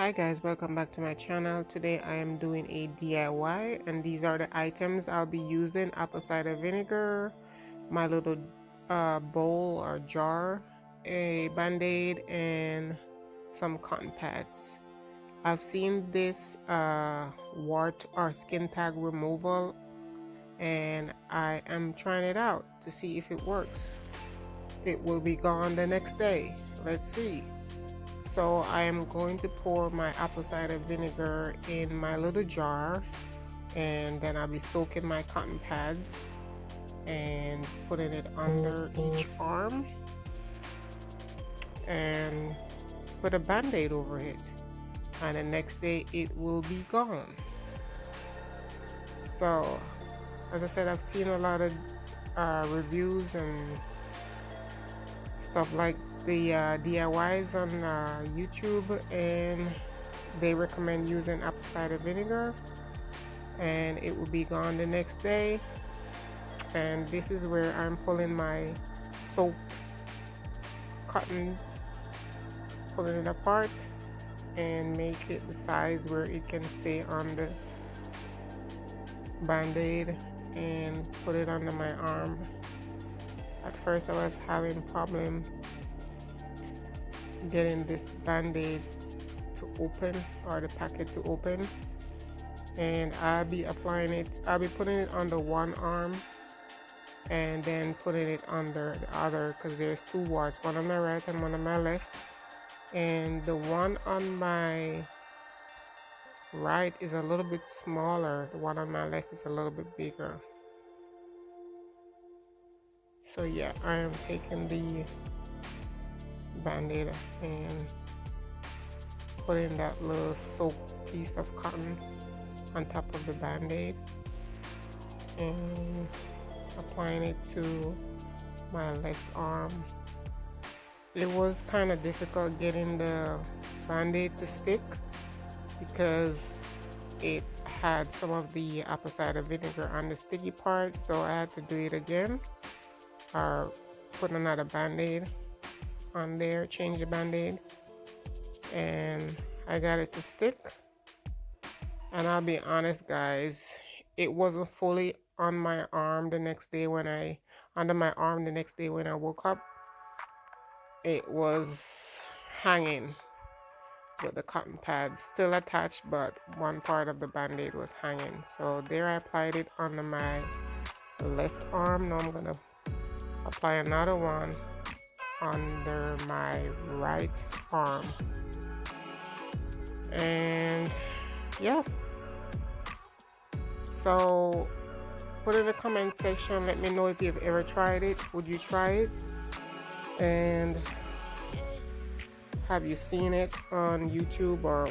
Hi guys, welcome back to my channel. Today I am doing a DIY and these are the items I'll be using: apple cider vinegar, my little bowl or jar, a band-aid, and some cotton pads. I've seen this wart or skin tag removal and I am trying it out to see if it works. It will be gone the next day. Let's see. So I am going to pour my apple cider vinegar in my little jar, and then I'll be soaking my cotton pads and putting it under each arm and put a band-aid over it, and the next day it will be gone. So as I said, I've seen a lot of reviews and stuff like the DIYs on YouTube, and they recommend using apple cider vinegar and it will be gone the next day. And this is where I'm pulling my soaked cotton, pulling it apart and make it the size where it can stay on the band-aid, and put it under my arm. At first I was having problem getting this band-aid to open, or the packet to open, and I'll be applying it. I'll be putting it on the one arm and then putting it under the other, because there's two warts, one on my right and one on my left, and the one on my right is a little bit smaller, the one on my left is a little bit bigger. So yeah, I am taking the band-aid and putting that little soaked piece of cotton on top of the band-aid and applying it to my left arm. It was kind of difficult getting the band-aid to stick because it had some of the apple cider vinegar on the sticky part, so I had to do it again, or put another band-aid on there, change the band-aid, and I got it to stick. And I'll be honest guys, it wasn't fully on my arm the next day when I woke up. It was hanging with the cotton pads still attached, but one part of the band-aid was hanging. So there, I applied it under my left arm. Now I'm gonna apply another one under my right arm, and yeah, so put in the comment section, let me know if you've ever tried it. Would you try it? And have you seen it on YouTube or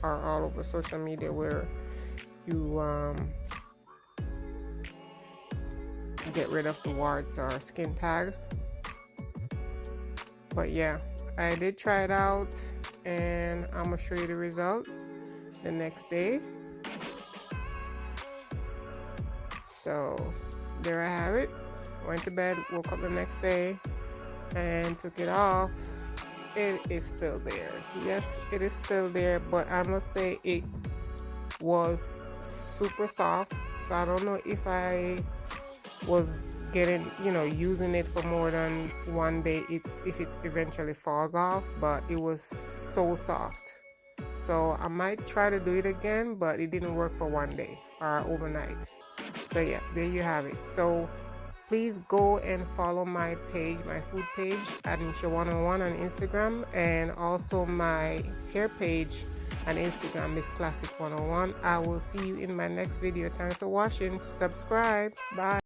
all over social media where you get rid of the warts or skin tag? But yeah, I did try it out and I'm gonna show you the result the next day. So there I have it. Went to bed, woke up the next day and took it off. It is still there. Yes, it is still there, but I must say it was super soft. So I don't know if I was using it for more than one day if it eventually falls off, but it was so soft. So I might try to do it again, but it didn't work for one day or overnight. So yeah, there you have it. So please go and follow my page, my food page at Nisha101 on Instagram, and also my hair page on Instagram, Miss Classic 101. I will see you in my next video. Thanks for watching. Subscribe. Bye.